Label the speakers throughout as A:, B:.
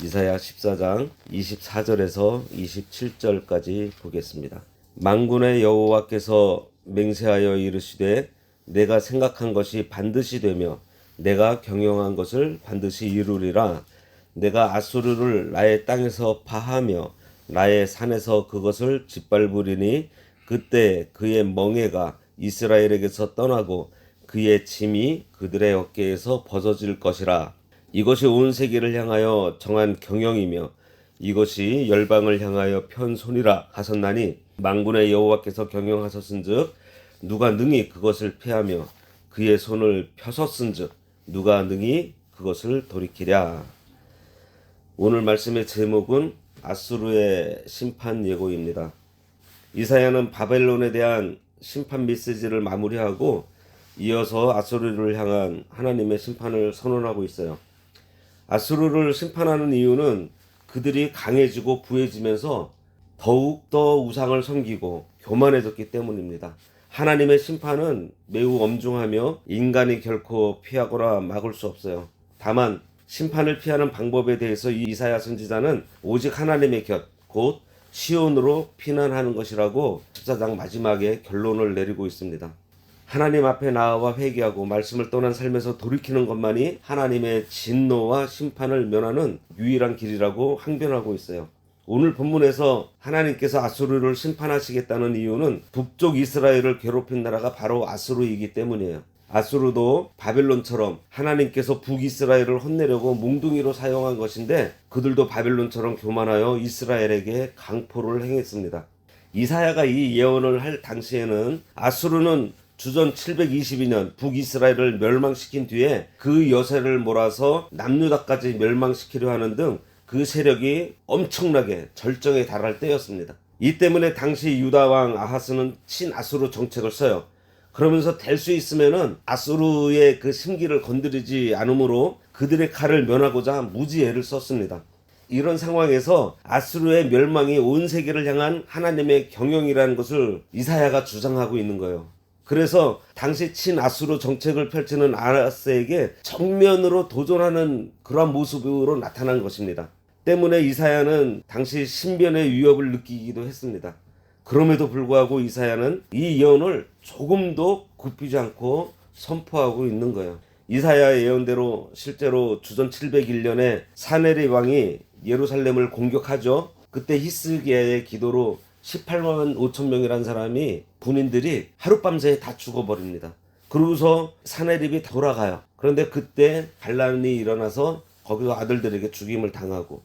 A: 이사야 14장 24절에서 27절까지 보겠습니다. 만군의 여호와께서 맹세하여 이르시되 내가 생각한 것이 반드시 되며 내가 경영한 것을 반드시 이루리라. 내가 아수르를 나의 땅에서 파하며 나의 산에서 그것을 짓밟으리니 그때 그의 멍에가 이스라엘에게서 떠나고 그의 짐이 그들의 어깨에서 벗어질 것이라. 이것이 온 세계를 향하여 정한 경영이며 이것이 열방을 향하여 편 손이라 하셨나니 만군의 여호와께서 경영하셨은즉 누가 능히 그것을 피하며 그의 손을 펴섰은즉 누가 능히 그것을 돌이키랴. 오늘 말씀의 제목은 아수르의 심판 예고입니다. 이사야는 바벨론에 대한 심판 메시지를 마무리하고 이어서 아수르를 향한 하나님의 심판을 선언하고 있어요. 아수르를 심판하는 이유는 그들이 강해지고 부해지면서 더욱더 우상을 섬기고 교만해졌기 때문입니다. 하나님의 심판은 매우 엄중하며 인간이 결코 피하거나 막을 수 없어요. 다만 심판을 피하는 방법에 대해서 이사야 선지자는 오직 하나님의 곁, 곧 시온으로 피난하는 것이라고 14장 마지막에 결론을 내리고 있습니다. 하나님 앞에 나아와 회개하고 말씀을 떠난 삶에서 돌이키는 것만이 하나님의 진노와 심판을 면하는 유일한 길이라고 항변하고 있어요. 오늘 본문에서 하나님께서 아수르를 심판하시겠다는 이유는 북쪽 이스라엘을 괴롭힌 나라가 바로 아수르이기 때문이에요. 아수르도 바벨론처럼 하나님께서 북이스라엘을 혼내려고 몽둥이로 사용한 것인데 그들도 바벨론처럼 교만하여 이스라엘에게 강포를 행했습니다. 이사야가 이 예언을 할 당시에는 아수르는 주전 722년 북이스라엘을 멸망시킨 뒤에 그 여세를 몰아서 남유다까지 멸망시키려 하는 등 그 세력이 엄청나게 절정에 달할 때였습니다. 이 때문에 당시 유다 왕 아하스는 친아수르 정책을 써요. 그러면서 될 수 있으면은 아수르의 그 심기를 건드리지 않으므로 그들의 칼을 면하고자 무지애를 썼습니다. 이런 상황에서 아수르의 멸망이 온 세계를 향한 하나님의 경영이라는 것을 이사야가 주장하고 있는 거예요. 그래서 당시 친아수르 정책을 펼치는 아하스에게 정면으로 도전하는 그러한 모습으로 나타난 것입니다. 때문에 이사야는 당시 신변의 위협을 느끼기도 했습니다. 그럼에도 불구하고 이사야는 이 예언을 조금도 굽히지 않고 선포하고 있는 거예요. 이사야의 예언대로 실제로 주전 701년에 사네립 왕이 예루살렘을 공격하죠. 그때 히스기야의 기도로 18만 5천 명이라는 사람이 군인들이 하룻밤새에 다 죽어버립니다. 그러고서 사네립이 돌아가요. 그런데 그때 반란이 일어나서 거기서 아들들에게 죽임을 당하고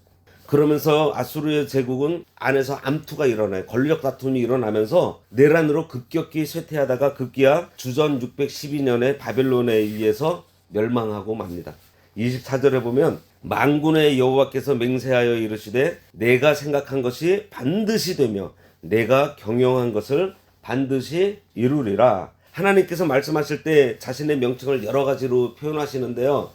A: 그러면서 아수르의 제국은 안에서 암투가 일어나요. 권력 다툼이 일어나면서 내란으로 급격히 쇠퇴하다가 급기야 주전 612년에 바벨론에 의해서 멸망하고 맙니다. 24절에 보면 만군의 여호와께서 맹세하여 이르시되 내가 생각한 것이 반드시 되며 내가 경영한 것을 반드시 이루리라. 하나님께서 말씀하실 때 자신의 명칭을 여러 가지로 표현하시는데요.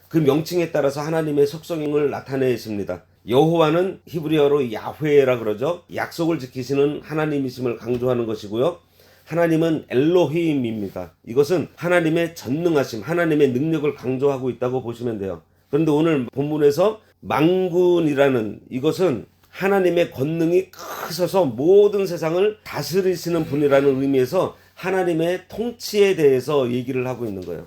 A: 그 명칭에 따라서 하나님의 속성을 나타내십니다. 여호와는 히브리어로 야훼라 그러죠. 약속을 지키시는 하나님이심을 강조하는 것이고요. 하나님은 엘로힘입니다. 이것은 하나님의 전능하심, 하나님의 능력을 강조하고 있다고 보시면 돼요. 그런데 오늘 본문에서 만군이라는 이것은 하나님의 권능이 크셔서 모든 세상을 다스리시는 분이라는 의미에서 하나님의 통치에 대해서 얘기를 하고 있는 거예요.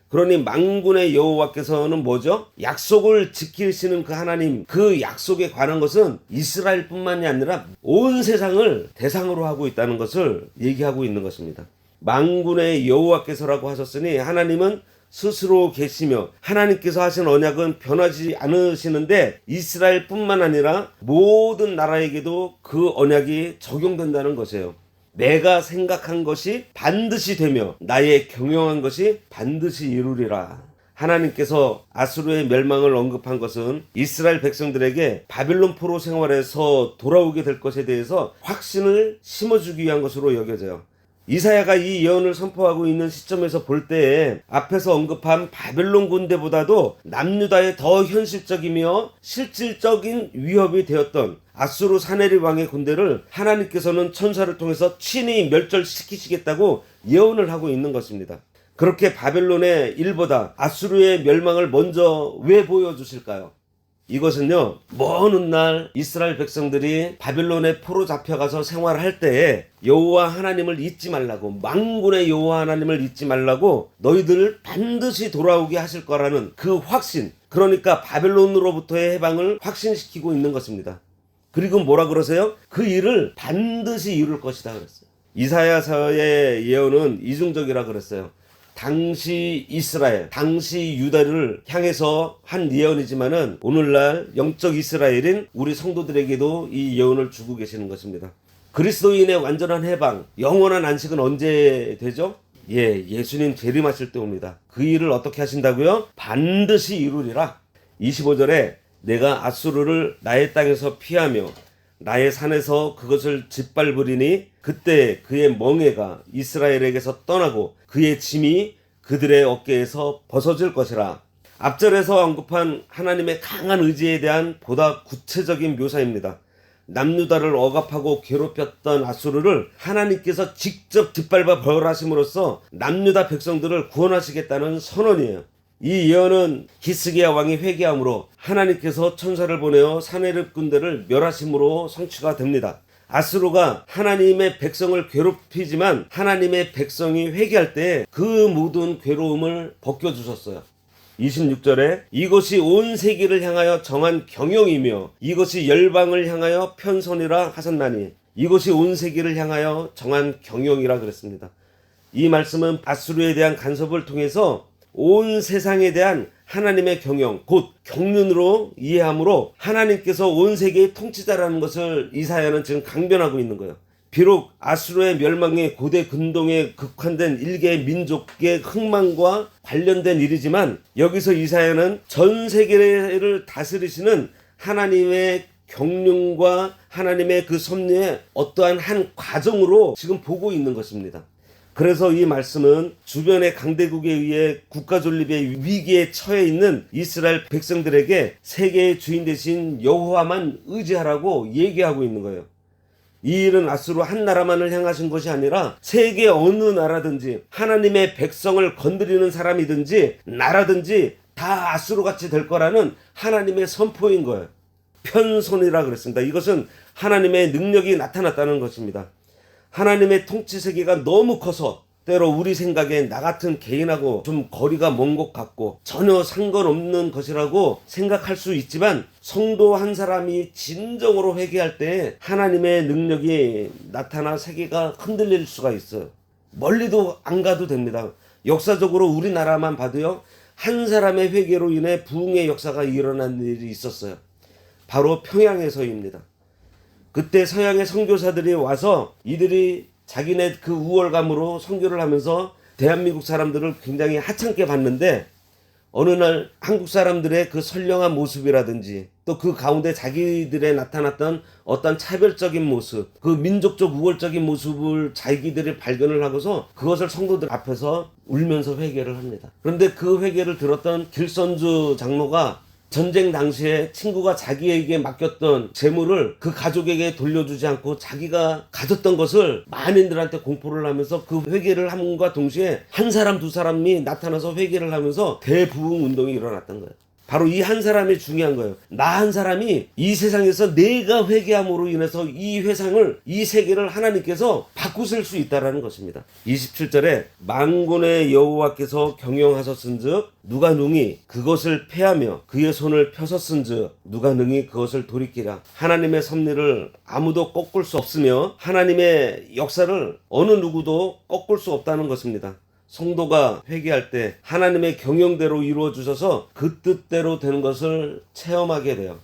A: 그러니 만군의 여호와께서는 뭐죠? 약속을 지키시는 그 하나님, 그 약속에 관한 것은 이스라엘뿐만이 아니라 온 세상을 대상으로 하고 있다는 것을 얘기하고 있는 것입니다. 만군의 여호와께서라고 하셨으니 하나님은 스스로 계시며 하나님께서 하신 언약은 변하지 않으시는데 이스라엘뿐만 아니라 모든 나라에게도 그 언약이 적용된다는 것이에요. 내가 생각한 것이 반드시 되며 나의 경영한 것이 반드시 이루리라. 하나님께서 아수르의 멸망을 언급한 것은 이스라엘 백성들에게 바벨론 포로 생활에서 돌아오게 될 것에 대해서 확신을 심어주기 위한 것으로 여겨져요. 이사야가 이 예언을 선포하고 있는 시점에서 볼 때에 앞에서 언급한 바벨론 군대보다도 남유다의 더 현실적이며 실질적인 위협이 되었던 아수르 사네립 왕의 군대를 하나님께서는 천사를 통해서 친히 멸절시키시겠다고 예언을 하고 있는 것입니다. 그렇게 바벨론의 일보다 아수르의 멸망을 먼저 왜 보여주실까요? 이것은요, 먼 훗날 이스라엘 백성들이 바빌론에 포로 잡혀가서 생활할 때에 여호와 하나님을 잊지 말라고, 만군의 여호와 하나님을 잊지 말라고 너희들을 반드시 돌아오게 하실 거라는 그 확신, 그러니까 바빌론으로부터의 해방을 확신시키고 있는 것입니다. 그리고 뭐라 그러세요? 그 일을 반드시 이룰 것이다 그랬어요. 이사야서의 예언은 이중적이라 그랬어요. 당시 이스라엘, 당시 유다를 향해서 한 예언이지만은 오늘날 영적 이스라엘인 우리 성도들에게도 이 예언을 주고 계시는 것입니다. 그리스도인의 완전한 해방, 영원한 안식은 언제 되죠? 예수님 재림하실 때 옵니다. 그 일을 어떻게 하신다고요? 반드시 이루리라. 25절에 내가 아수르를 나의 땅에서 피하며 나의 산에서 그것을 짓밟으리니 그때 그의 멍에가 이스라엘에게서 떠나고 그의 짐이 그들의 어깨에서 벗어질 것이라. 앞절에서 언급한 하나님의 강한 의지에 대한 보다 구체적인 묘사입니다. 남유다를 억압하고 괴롭혔던 아수르를 하나님께서 직접 짓밟아 벌하심으로써 남유다 백성들을 구원하시겠다는 선언이에요. 이 예언은 히스기야 왕이 회개함으로 하나님께서 천사를 보내어 사내립 군대를 멸하심으로 성취가 됩니다. 아수르가 하나님의 백성을 괴롭히지만 하나님의 백성이 회개할 때 그 모든 괴로움을 벗겨주셨어요. 26절에 이것이 온 세계를 향하여 정한 경영이며 이것이 열방을 향하여 편선이라 하셨나니, 이것이 온 세계를 향하여 정한 경영이라 그랬습니다. 이 말씀은 아수르에 대한 간섭을 통해서 온 세상에 대한 하나님의 경영, 곧 경륜으로 이해하므로 하나님께서 온 세계의 통치자라는 것을 이사야는 지금 강변하고 있는 거예요. 비록 아수르의 멸망에 고대 근동에 극한된 일개의 민족의 흥망과 관련된 일이지만 여기서 이사야는 전 세계를 다스리시는 하나님의 경륜과 하나님의 그 섭리의 어떠한 한 과정으로 지금 보고 있는 것입니다. 그래서 이 말씀은 주변의 강대국에 의해 국가 존립의 위기에 처해 있는 이스라엘 백성들에게 세계의 주인 되신 여호와만 의지하라고 얘기하고 있는 거예요. 이 일은 아수르 한 나라만을 향하신 것이 아니라 세계 어느 나라든지 하나님의 백성을 건드리는 사람이든지 나라든지 다 아수르같이 될 거라는 하나님의 선포인 거예요. 편손이라 그랬습니다. 이것은 하나님의 능력이 나타났다는 것입니다. 하나님의 통치 세계가 너무 커서 때로 우리 생각에 나 같은 개인하고 좀 거리가 먼 것 같고 전혀 상관없는 것이라고 생각할 수 있지만 성도 한 사람이 진정으로 회개할 때 하나님의 능력이 나타나 세계가 흔들릴 수가 있어요. 멀리도 안 가도 됩니다. 역사적으로 우리나라만 봐도요, 한 사람의 회개로 인해 부흥의 역사가 일어난 일이 있었어요. 바로 평양에서입니다. 그때 서양의 선교사들이 와서 이들이 자기네 그 우월감으로 선교를 하면서 대한민국 사람들을 굉장히 하찮게 봤는데 어느 날 한국 사람들의 그 선량한 모습이라든지 또 그 가운데 자기들의 나타났던 어떤 차별적인 모습, 그 민족적 우월적인 모습을 자기들이 발견을 하고서 그것을 성도들 앞에서 울면서 회개를 합니다. 그런데 그 회개를 들었던 길선주 장로가 전쟁 당시에 친구가 자기에게 맡겼던 재물을 그 가족에게 돌려주지 않고 자기가 가졌던 것을 만인들한테 공포를 하면서 그 회개를 함과 동시에 한 사람 두 사람이 나타나서 회개를 하면서 대부흥 운동이 일어났던 거예요. 바로 이 한 사람이 중요한 거예요. 나 한 사람이 이 세상에서 내가 회개함으로 인해서 이 회상을, 이 세계를 하나님께서 바꾸실 수 있다라는 것입니다. 27절에 만군의 여호와께서 경영하셨은즉 누가 능히 그것을 패하며 그의 손을 펴섰은즉 누가 능히 그것을 돌이키라. 하나님의 섭리를 아무도 꺾을 수 없으며 하나님의 역사를 어느 누구도 꺾을 수 없다는 것입니다. 성도가 회개할 때 하나님의 경영대로 이루어 주셔서 그 뜻대로 되는 것을 체험하게 돼요.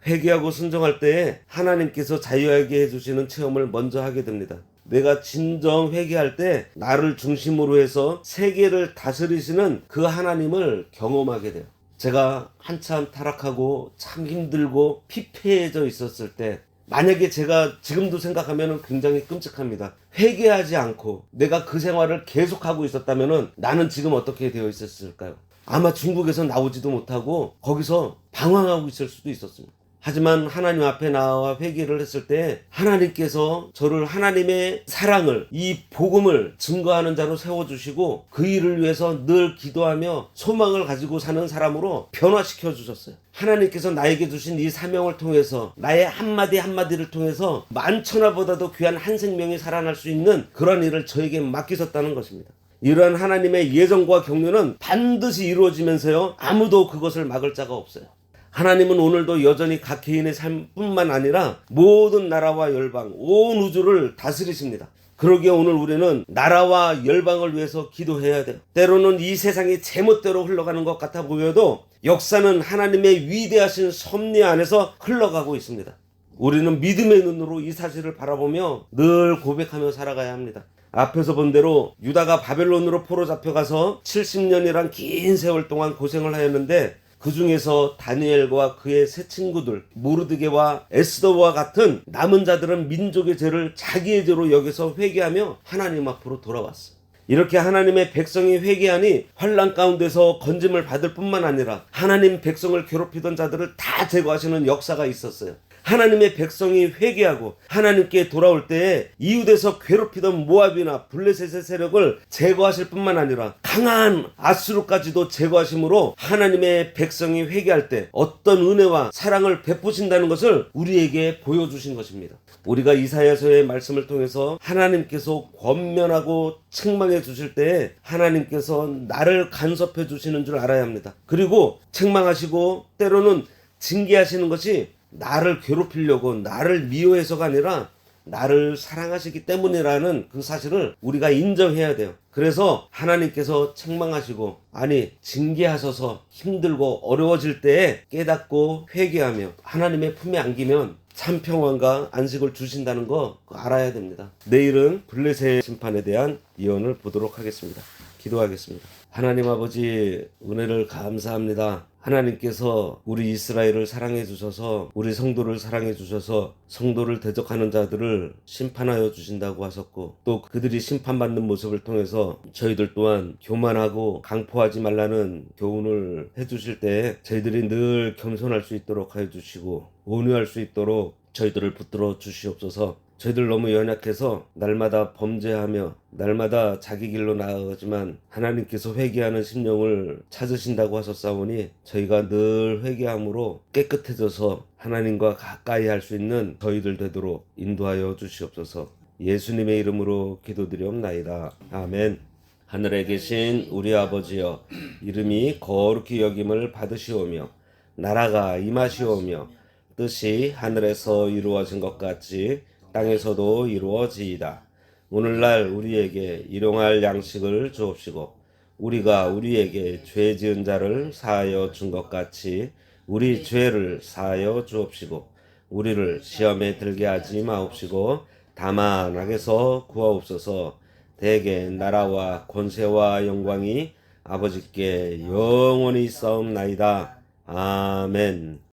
A: 회개하고 순종할 때에 하나님께서 자유하게 해주시는 체험을 먼저 하게 됩니다. 내가 진정 회개할 때 나를 중심으로 해서 세계를 다스리시는 그 하나님을 경험하게 돼요. 제가 한참 타락하고 참 힘들고 피폐해져 있었을 때 만약에 제가 지금도 생각하면 굉장히 끔찍합니다. 회개하지 않고 내가 그 생활을 계속하고 있었다면 나는 지금 어떻게 되어 있었을까요? 아마 중국에서 나오지도 못하고 거기서 방황하고 있을 수도 있었습니다. 하지만 하나님 앞에 나와 회개를 했을 때 하나님께서 저를 하나님의 사랑을, 이 복음을 증거하는 자로 세워주시고 그 일을 위해서 늘 기도하며 소망을 가지고 사는 사람으로 변화시켜 주셨어요. 하나님께서 나에게 주신 이 사명을 통해서 나의 한마디 한마디를 통해서 만천하보다도 귀한 한 생명이 살아날 수 있는 그런 일을 저에게 맡기셨다는 것입니다. 이러한 하나님의 예정과 경륜은 반드시 이루어지면서요, 아무도 그것을 막을 자가 없어요. 하나님은 오늘도 여전히 각 개인의 삶뿐만 아니라 모든 나라와 열방, 온 우주를 다스리십니다. 그러기에 오늘 우리는 나라와 열방을 위해서 기도해야 돼요. 때로는 이 세상이 제멋대로 흘러가는 것 같아 보여도 역사는 하나님의 위대하신 섭리 안에서 흘러가고 있습니다. 우리는 믿음의 눈으로 이 사실을 바라보며 늘 고백하며 살아가야 합니다. 앞에서 본 대로 유다가 바벨론으로 포로 잡혀가서 70년이란 긴 세월 동안 고생을 하였는데 그 중에서 다니엘과 그의 세 친구들 모르드게와 에스더와 같은 남은 자들은 민족의 죄를 자기의 죄로 여겨서 회개하며 하나님 앞으로 돌아왔어요. 이렇게 하나님의 백성이 회개하니 환난 가운데서 건짐을 받을 뿐만 아니라 하나님 백성을 괴롭히던 자들을 다 제거하시는 역사가 있었어요. 하나님의 백성이 회개하고 하나님께 돌아올 때에 이웃에서 괴롭히던 모압이나 블레셋의 세력을 제거하실 뿐만 아니라 강한 아수르까지도 제거하심으로 하나님의 백성이 회개할 때 어떤 은혜와 사랑을 베푸신다는 것을 우리에게 보여주신 것입니다. 우리가 이사야서의 말씀을 통해서 하나님께서 권면하고 책망해 주실 때에 하나님께서 나를 간섭해 주시는 줄 알아야 합니다. 그리고 책망하시고 때로는 징계하시는 것이 나를 괴롭히려고, 나를 미워해서가 아니라 나를 사랑하시기 때문이라는 그 사실을 우리가 인정해야 돼요. 그래서 하나님께서 책망하시고, 아니 징계하셔서 힘들고 어려워질 때에 깨닫고 회개하며 하나님의 품에 안기면 참 평안과 안식을 주신다는 거 알아야 됩니다. 내일은 블레셋 심판에 대한 예언을 보도록 하겠습니다. 기도하겠습니다. 하나님 아버지, 은혜를 감사합니다. 하나님께서 우리 이스라엘을 사랑해 주셔서, 우리 성도를 사랑해 주셔서 성도를 대적하는 자들을 심판하여 주신다고 하셨고, 또 그들이 심판받는 모습을 통해서 저희들 또한 교만하고 강포하지 말라는 교훈을 해주실 때 저희들이 늘 겸손할 수 있도록 하여 주시고 온유할 수 있도록 저희들을 붙들어 주시옵소서. 저희들 너무 연약해서 날마다 범죄하며 날마다 자기 길로 나아가지만 하나님께서 회개하는 심령을 찾으신다고 하셨사오니 저희가 늘 회개함으로 깨끗해져서 하나님과 가까이 할 수 있는 저희들 되도록 인도하여 주시옵소서. 예수님의 이름으로 기도드리옵나이다. 아멘. 하늘에 계신 우리 아버지여, 이름이 거룩히 여김을 받으시오며 나라가 임하시오며 뜻이 하늘에서 이루어진 것 같이 땅에서도 이루어지이다. 오늘날 우리에게 일용할 양식을 주옵시고 우리가 우리에게 죄 지은 자를 사하여 준 것 같이 우리 죄를 사하여 주옵시고 우리를 시험에 들게 하지 마옵시고 다만 악에서 구하옵소서. 대개 나라와 권세와 영광이 아버지께 영원히 있사옵나이다. 아멘.